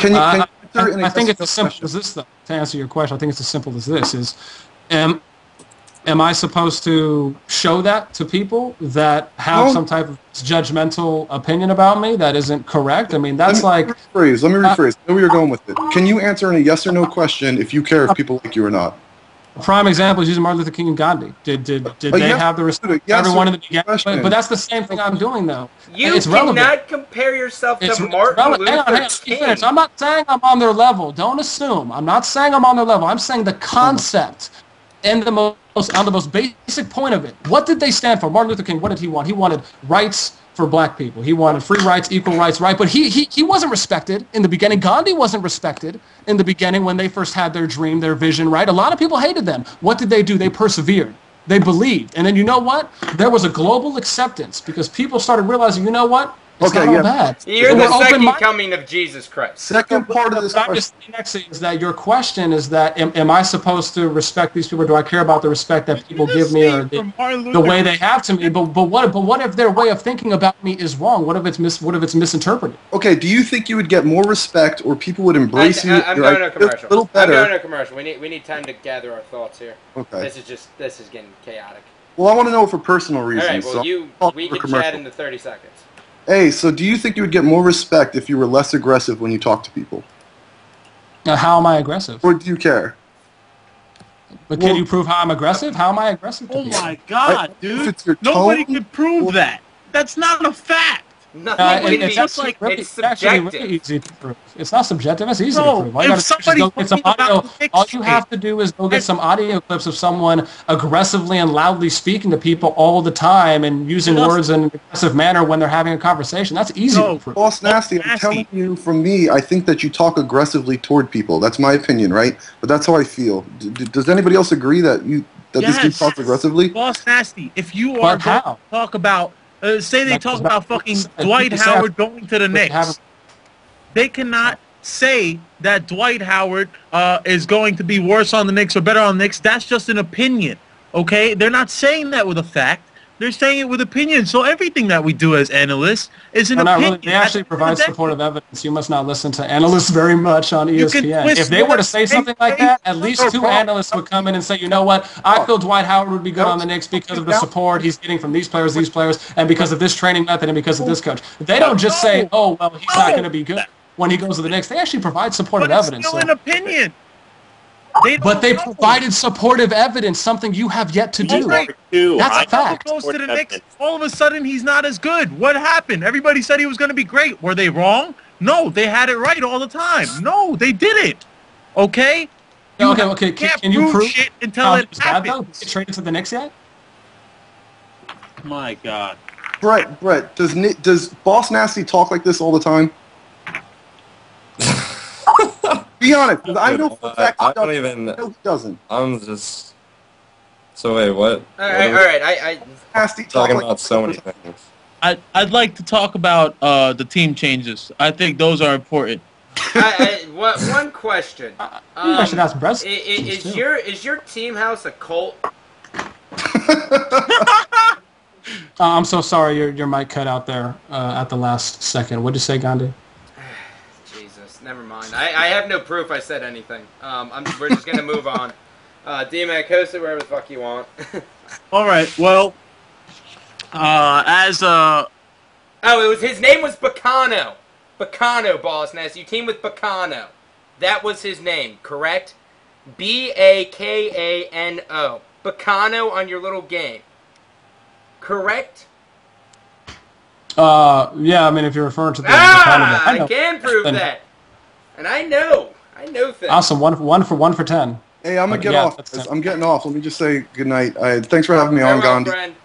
Can you I think it's as simple as this, though. To answer your question, I think it's as simple as this: am I supposed to show that to people that have some type of judgmental opinion about me that isn't correct? I mean, that's Let me rephrase. I know where you're going with it. Can you answer in a yes or no question if you care if people like you or not? A prime example is using Martin Luther King and Gandhi. Did they have the respect for everyone in the beginning? But that's the same thing I'm doing, though. You cannot compare yourself to Martin Luther King. I'm not saying I'm on their level. Don't assume. I'm not saying I'm on their level. I'm saying the concept and on the most basic point of it. What did they stand for? Martin Luther King, what did he want? He wanted rights for black people. He wanted free rights, equal rights, right? But he wasn't respected in the beginning. Gandhi wasn't respected in the beginning when they first had their dream, their vision, right? A lot of people hated them. What did they do? They persevered. They believed. And then you know what? There was a global acceptance because people started realizing, you know what? It's not all bad. You're the second coming of Jesus Christ. Second part of this question. I'm just next is that your question is that am I supposed to respect these people? Or do I care about the respect that people give me or the way they have to me? But what if their way of thinking about me is wrong? What if it's misinterpreted? Okay, do you think you would get more respect or people would embrace you? I'm going to a commercial. A little better. I'm going to a commercial. We need time to gather our thoughts here. Okay. This is getting chaotic. Well, I want to know for personal reasons. All right. Well, we can chat in the 30 seconds. Hey, so do you think you would get more respect if you were less aggressive when you talk to people? How am I aggressive? Or do you care? But can you prove how I'm aggressive? How am I aggressive to people? Oh my God, dude! Nobody can prove that. That's not a fact. It's actually really easy to prove. It's not subjective. It's easy to prove. All you have to do is go get some audio clips of someone aggressively and loudly speaking to people all the time and using words in an aggressive manner when they're having a conversation. That's easy to prove. Boss Nasty, I'm telling you, from me, I think that you talk aggressively toward people. That's my opinion, right? But that's how I feel. Does anybody else agree that this dude talks aggressively? Boss Nasty, if you are going to talk about say they talk about fucking Dwight Howard going to the Knicks. They cannot say that Dwight Howard is going to be worse on the Knicks or better on the Knicks. That's just an opinion, okay? They're not saying that with a fact. They're saying it with opinion. So everything that we do as analysts is an opinion. They actually provide supportive evidence. You must not listen to analysts very much on ESPN. If they were to say something like that, at least two analysts would come in and say, you know what, I feel Dwight Howard would be good on the Knicks because of the support he's getting from these players, and because of this training method, and because of this coach. They don't just say, oh, well, he's not going to be good when he goes to the Knicks. They actually provide supportive evidence. It's still an opinion. But they provided supportive evidence, something you have yet to do. That's a fact. Goes to the Knicks, all of a sudden he's not as good. What happened? Everybody said he was going to be great. Were they wrong? No, they had it right all the time. No, they didn't. Okay? Okay. Can you prove shit until it happens? Get traded to the Knicks yet? My God. Brett, does Boss Nasty talk like this all the time? Be honest, because I know for a fact he doesn't. I'm just... So wait, what? All right. Nasty talking about so many things. I'd like to talk about the team changes. I think those are important. One question. I should ask Brett. Is your team house a cult? I'm so sorry, your mic cut out there at the last second. What'd you say, Gandhi? Never mind. I have no proof I said anything. We're just going to move on. D-Mac, host it wherever the fuck you want. All right. Well, his name was Bacano. Bacano, Boss Nasty. You team with Bacano. That was his name, correct? B-A-K-A-N-O. Bacano on your little game. Correct? Yeah, I mean, if you're referring to the I can prove that. And I know things. Awesome, one for 10. Hey, I'm gonna get off. I'm getting off. Let me just say good night. Thanks for having me on, Gandhi. Friend.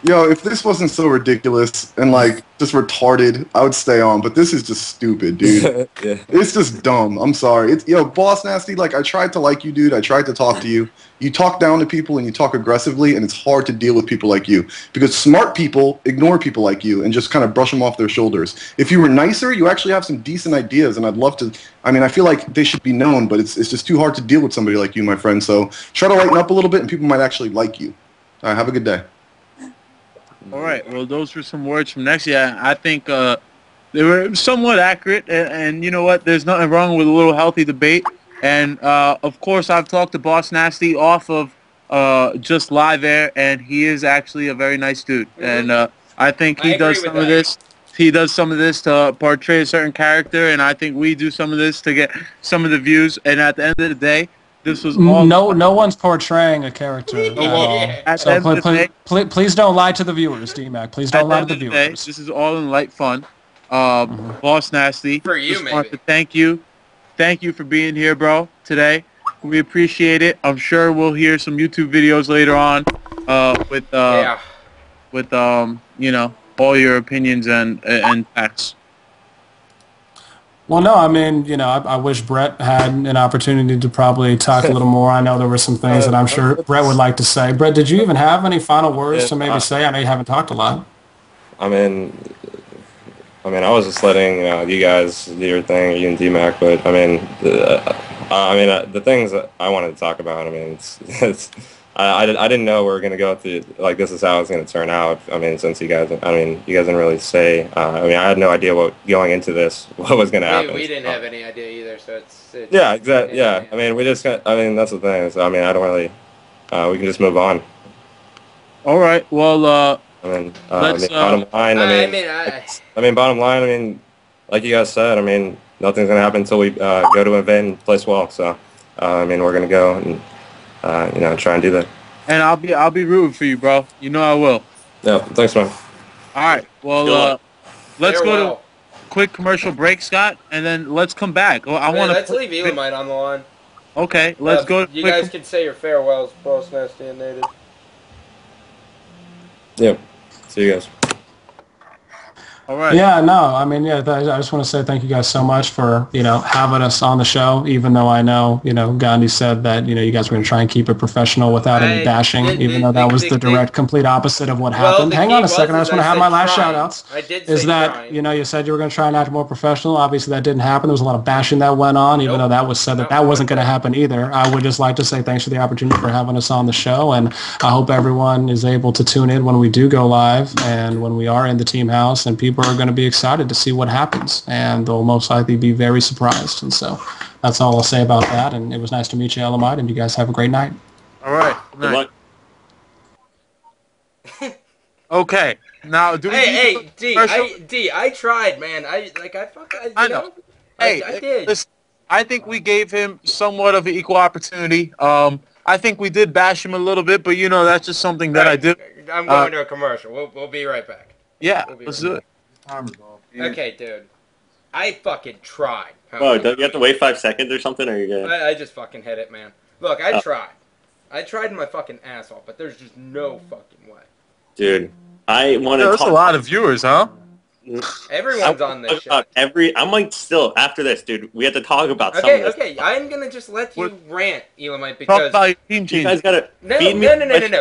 Yo, if this wasn't so ridiculous and like just retarded, I would stay on. But this is just stupid, dude. Yeah. It's just dumb. I'm sorry. Boss Nasty. Like I tried to like you, dude. I tried to talk to you. You talk down to people and you talk aggressively, and it's hard to deal with people like you because smart people ignore people like you and just kind of brush them off their shoulders. If you were nicer, you actually have some decent ideas, and I'd love to. I mean, I feel like they should be known, but it's just too hard to deal with somebody like you, my friend. So try to lighten up a little bit, and people might actually like you. All right, have a good day. All right. Well, those were some words from next year. I think they were somewhat accurate, and you know what? There's nothing wrong with a little healthy debate. And of course, I've talked to Boss Nasty off of just live air, and he is actually a very nice dude. And I think he does some of this. He does some of this to portray a certain character, and I think we do some of this to get some of the views. And at the end of the day, this was all... No one's portraying a character at all. So please don't lie to the viewers, D-Mac. Please don't lie to the viewers. This is all in light fun. Boss Nasty, for you, just want to thank you. Thank you for being here, bro, today. We appreciate it. I'm sure we'll hear some YouTube videos later on with you know, all your opinions and facts. Well, no, I mean, you know, I wish Brett had an opportunity to probably talk a little more. I know there were some things that I'm sure Brett would like to say. Brett, did you even have any final words to maybe say? I know you haven't talked a lot. I mean, I was just letting you guys do your thing, you and D-Mac, but I mean, the things that I wanted to talk about. I mean, I didn't know we were gonna go through, like, this is how it's gonna turn out. I mean, since you guys didn't really say. I mean, I had no idea going into this what was gonna happen. We didn't have any idea either, so it's yeah, exactly. Yeah, I mean, I mean, that's the thing. So I mean, I don't really. We can just move on. All right. Well. Bottom line. Bottom line. I mean, like you guys said. I mean, nothing's gonna happen until we go to an event and place well. So, I mean, we're gonna go and you know, try and do that. And I'll be rooting for you, bro. You know I will. Yeah. Thanks, man. All right. Well, let's go to a quick commercial break, Scott, and then let's come back. Let's leave Elamite on the line. Okay. Let's go. You guys can say your farewells, Boss Nasty and Native. Yep. See you guys. All right. Yeah, no, I mean, yeah, I just want to say thank you guys so much for, you know, having us on the show, even though I know, you know, Gandhi said that, you know, you guys were going to try and keep it professional without any bashing, even though that was the direct, complete opposite of what happened. Hang on a second, I just want to have my last shout-outs. Is that, you know, you said you were going to try and act more professional. Obviously, that didn't happen. There was a lot of bashing that went on, even though that was said that wasn't going to happen either. I would just like to say thanks for the opportunity for having us on the show, and I hope everyone is able to tune in when we do go live and when we are in the team house, and people are going to be excited to see what happens, and they'll most likely be very surprised. And so that's all I'll say about that, and it was nice to meet you, Elamite, and you guys have a great night. All right. Good luck. Okay. Now, Hey, D, I tried, man. I know. Hey, I did. Listen, I think we gave him somewhat of an equal opportunity. I think we did bash him a little bit, but, you know, that's just something that I do. I'm going to a commercial. We'll be right back. Yeah, let's do it. Okay, dude. I fucking tried. Oh, don't you have to wait 5 seconds or something, or you good? I just fucking hit it, man. Look, I tried. I tried my fucking ass off, but there's just no fucking way. Dude, I want to That's a lot of viewers, huh? Everyone's on this shit. I'm like, still, after this, dude, we have to talk about some of this. Okay, I'm gonna just let you rant, Elamite, because... You guys gotta No.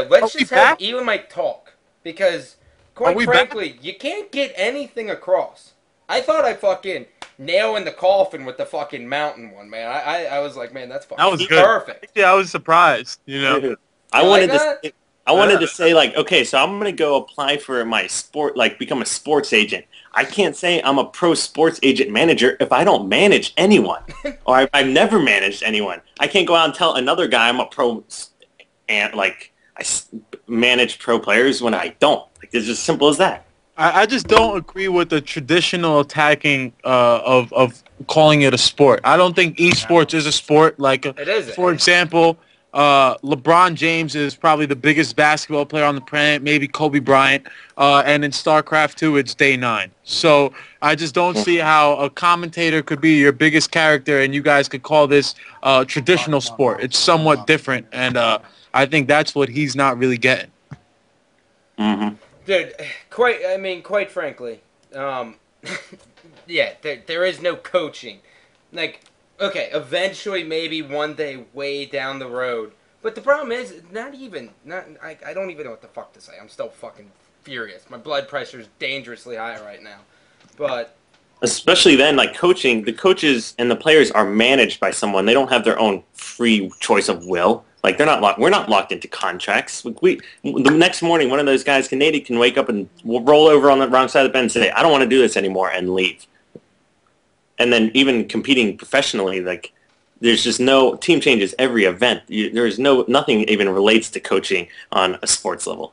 Let's just have Elamite talk, because... Quite frankly, you can't get anything across. I thought I fucking nail in the coffin with the fucking mountain one, man. I was like, man, that's fucking perfect. Yeah, I was surprised, you know. I wanted to say, like, okay, so I'm gonna go apply for my sport, like, become a sports agent. I can't say I'm a pro sports agent manager if I don't manage anyone, or I've never managed anyone. I can't go out and tell another guy I'm a pro, and like I manage pro players when I don't. It's as simple as that. I just don't agree with the traditional attacking of calling it a sport. I don't think esports is a sport. Like, it is. For example, LeBron James is probably the biggest basketball player on the planet, maybe Kobe Bryant. And in StarCraft 2, it's Day 9. So I just don't see how a commentator could be your biggest character and you guys could call this traditional sport. It's somewhat different, and I think that's what he's not really getting. Mm-hmm. Dude, quite frankly, yeah, there is no coaching. Like, okay, eventually, maybe one day, way down the road. But the problem is, I don't even know what the fuck to say. I'm still fucking furious. My blood pressure is dangerously high right now. But... Especially then, like, coaching, the coaches and the players are managed by someone. They don't have their own free choice of will. Like they're not locked. We're not locked into contracts. The next morning, one of those guys, Canadian, can wake up and roll over on the wrong side of the bed and say, "I don't want to do this anymore," and leave. And then even competing professionally, like there's just no team changes every event. There's nothing even relates to coaching on a sports level.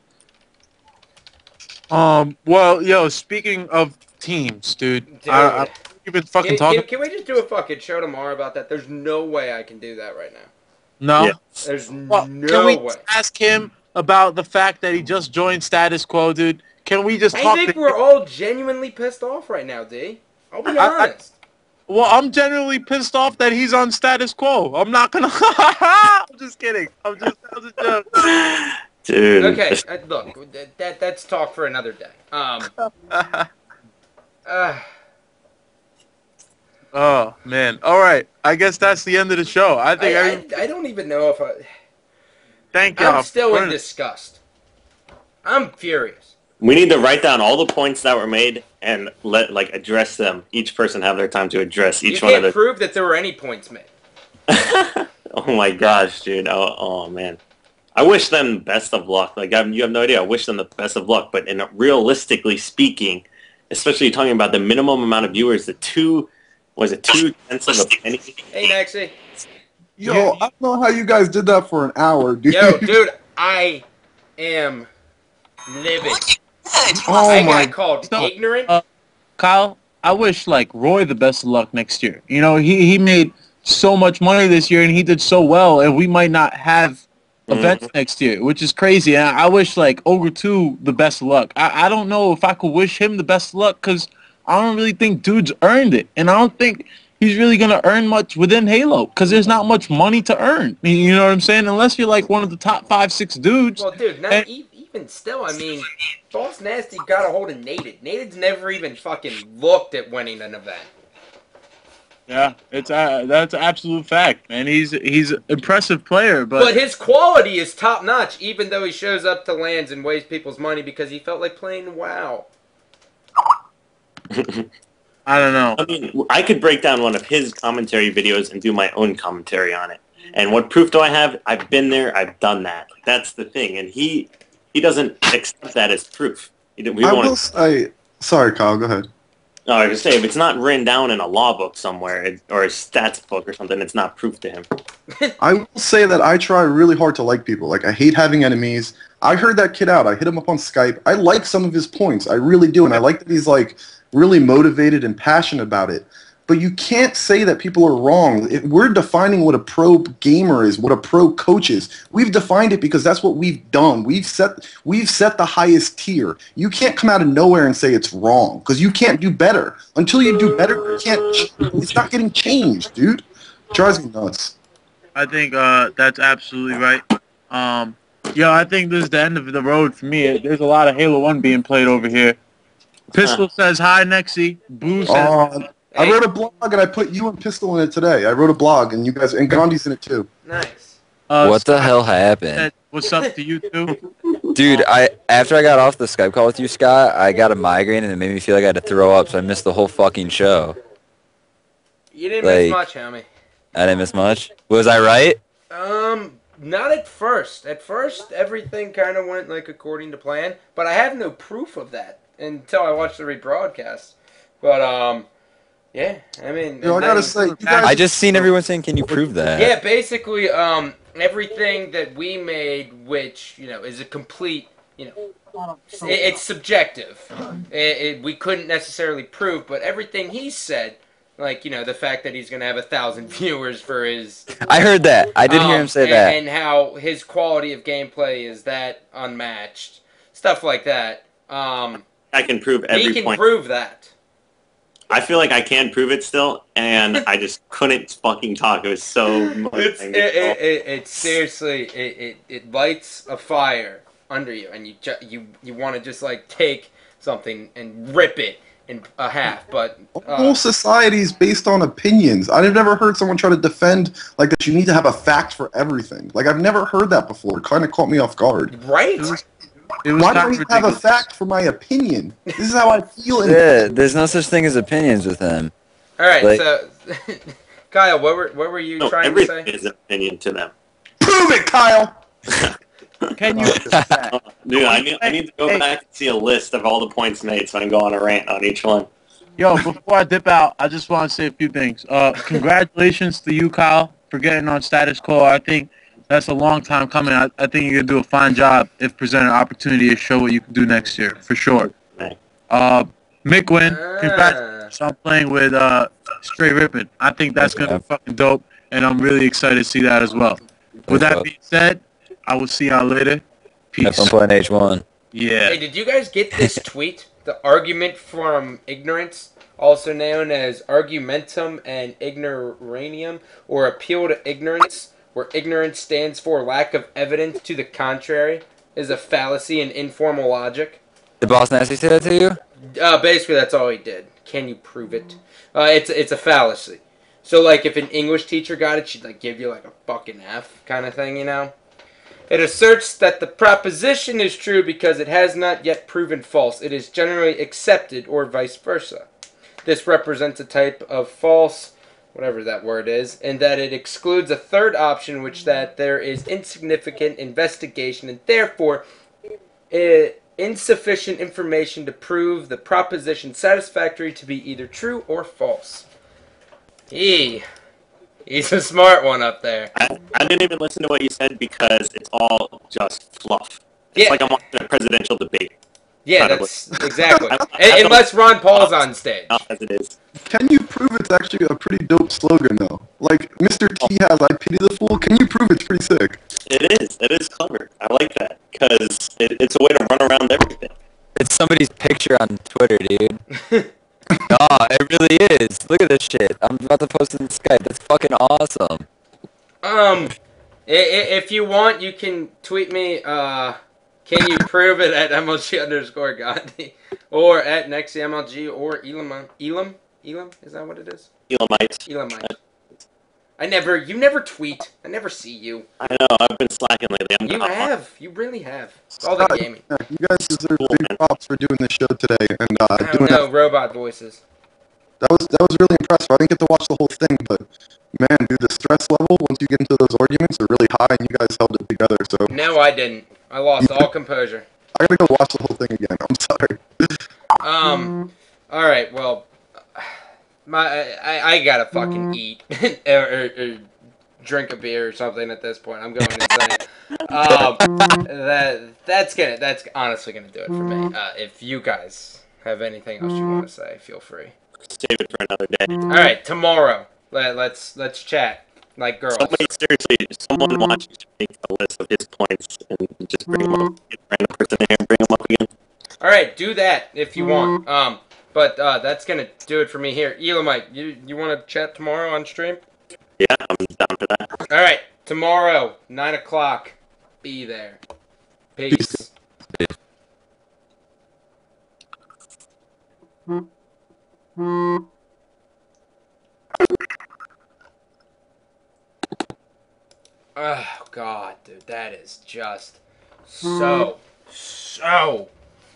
Well, yo, speaking of teams, dude, you've been fucking talking. Can we just do a fucking show tomorrow about that? There's no way I can do that right now. No, There's no no way. way. Ask him about the fact that he just joined Status Quo, dude. Can we just talk? I think we're all genuinely pissed off right now, D. I'll be honest. Well, I'm genuinely pissed off that he's on Status Quo. I'm not gonna. I'm just kidding. That was a joke. Dude. Okay, look, that's talk for another day. Oh man! All right, I guess that's the end of the show. I think I don't even know if I. Thank you. I'm still in disgust. I'm furious. We need to write down all the points that were made and address them. Each person have their time to address each one of them. You can't prove that there were any points made. Oh my gosh, dude! Oh man, I wish them best of luck. Like you have no idea. I wish them the best of luck. But realistically speaking, especially talking about the minimum amount of viewers, was it 2/10 of a penny? Hey, Nexi. Yo, I don't know how you guys did that for an hour, dude. Yo, dude, I am livid. Oh I my got called ignorant. Kyle, I wish Roy the best of luck next year. You know, he made so much money this year and he did so well, and we might not have events next year, which is crazy. And I wish Ogre 2 the best of luck. I don't know if I could wish him the best of luck because I don't really think dude's earned it, and I don't think he's really gonna earn much within Halo because there's not much money to earn. You know what I'm saying? Unless you're one of the top 5-6 dudes. Well, dude, even still, I mean, Boss Nasty got a hold of Nated. Nated's never even fucking looked at winning an event. Yeah, that's an absolute fact, man. He's an impressive player, but his quality is top notch, even though he shows up to lands and wastes people's money because he felt like playing WoW. I don't know. I mean, I could break down one of his commentary videos and do my own commentary on it. And what proof do I have? I've been there. I've done that. That's the thing. And he doesn't accept that as proof. Sorry, Kyle. Go ahead. No, I was say if it's not written down in a law book somewhere or a stats book or something, it's not proof to him. I will say that I try really hard to like people. I hate having enemies. I heard that kid out. I hit him up on Skype. I like some of his points. I really do, and I like that he's really motivated and passionate about it. But you can't say that people are wrong. We're defining what a pro gamer is, what a pro coach is. We've defined it because that's what we've done. We've set the highest tier. You can't come out of nowhere and say it's wrong because you can't do better. Until you do better, it's not getting changed, dude. It drives me nuts. I think that's absolutely right. I think this is the end of the road for me. There's a lot of Halo 1 being played over here. Pistol says hi, Nexi. Boo says... I wrote a blog and I put you and Pistol in it today. I wrote a blog and you guys and Gandhi's in it too. Nice. What the hell happened? What's up to you two? Dude, after I got off the Skype call with you, Scott, I got a migraine and it made me feel like I had to throw up, so I missed the whole fucking show. You didn't miss much, homie. I didn't miss much? Was I right? Not at first. At first, everything kind of went according to plan, but I have no proof of that until I watched the rebroadcast. But yeah, I mean, I gotta say, I just seen everyone saying, "Can you prove that?" Yeah, basically, everything that we made, which is a complete, it's subjective. We couldn't necessarily prove, but everything he said, the fact that he's gonna have 1,000 viewers for his. I heard that. I did hear him say that, and how his quality of gameplay is that unmatched, stuff like that. I can prove every point. He can prove that. I feel like I can prove it still, and I just couldn't fucking talk. It was so motivating. It seriously, it lights a fire under you, and you want to just take something and rip it in a half. But whole society is based on opinions. I've never heard someone try to defend that you need to have a fact for everything. I've never heard that before. It kind of caught me off guard. Right. Why don't you have a fact for my opinion? This is how I feel. Yeah, there's no such thing as opinions with him. All right, so Kyle, what were you trying to say? Everything is an opinion to them. Prove it, Kyle. Can you? Dude, I need to go back and see a list of all the points made so I can go on a rant on each one. Yo, before I dip out, I just want to say a few things. Congratulations to you, Kyle, for getting on Status Quo. I think that's a long time coming. I think you're going to do a fine job if presented an opportunity to show what you can do next year, for sure. Mick Win, congratulations on playing with Straight Rippin'. I think that's going to be fucking dope, and I'm really excited to see that as well. With that being said, I will see y'all later. Peace. Have fun playing H1. Yeah. Hey, did you guys get this tweet? The argument from ignorance, also known as argumentum and ignoranium, or appeal to ignorance, where ignorance stands for lack of evidence to the contrary, is a fallacy in informal logic. Did Boss Nasty say that to you? Basically, that's all he did. Can you prove it? It's a fallacy. So, like, if an English teacher got it, she'd, like, give you, like, a fucking F kind of thing, you know? It asserts that the proposition is true because it has not yet proven false. It is generally accepted, or vice versa. This represents a type of false, whatever that word is, and that it excludes a third option, which that there is insignificant investigation and therefore insufficient information to prove the proposition satisfactory to be either true or false. He's a smart one up there. I didn't even listen to what you said because it's all just fluff. It's like I'm watching a presidential debate. Yeah, that's exactly. Unless Ron Paul's on stage. As it is. Can you prove it's actually a pretty dope slogan, though? Like, Mr. T has I pity the fool. Can you prove it's pretty sick? It is. It is clever. I like that because it's a way to run around everything. It's somebody's picture on Twitter, dude. Nah, it really is. Look at this shit. I'm about to post it in Skype. That's fucking awesome. If you want, you can tweet me, can you prove it at MLG_Gandhi, or at NextMLG, or Elam? Elam? Is that what it is? Elamite. You never tweet. I never see you. I know, I've been slacking lately. You really have. All the gaming. You guys deserve big props for doing this show today. And I don't know, robot voices. That was really impressive. I didn't get to watch the whole thing, but man, dude, the stress level once you get into those arguments are really high, and you guys held it together. So no, I didn't. I lost all composure. I gotta go watch the whole thing again. I'm sorry. All right. Well, I gotta fucking eat or drink a beer or something at this point. I'm going insane. That's honestly gonna do it for me. If you guys have anything else you want to say, feel free. Save it for another day. All right, tomorrow. Let's chat like girls. Someone wants you to make a list of his points and just bring them up. Get a random person in here and bring them up again. All right, do that if you want. But that's gonna do it for me here. Elamite, you want to chat tomorrow on stream? Yeah, I'm down for that. All right, tomorrow 9 o'clock. Be there. Peace. Oh God, dude, that is just so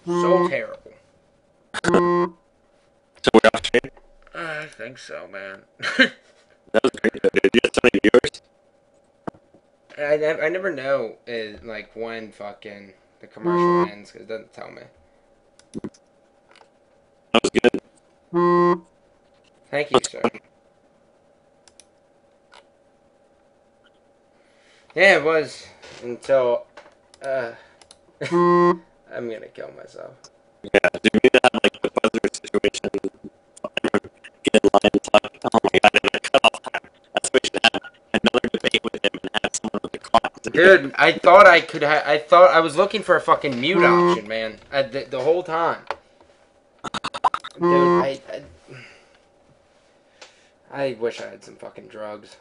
terrible. So we're off stream? I think so, man. That was great. Did you have so many viewers? I never know like when fucking the commercial ends because it doesn't tell me. That was good. Thank you, sir. Yeah, it was until I'm gonna kill myself. Yeah, do you need to have like the buzzer situation? Get in line and talk. Oh my God, in a cutoff time. That's what we should have. Another debate with him and have someone with the clock. Dude, I thought I could have. I thought I was looking for a fucking mute option, man. The whole time. Dude, I wish I had some fucking drugs.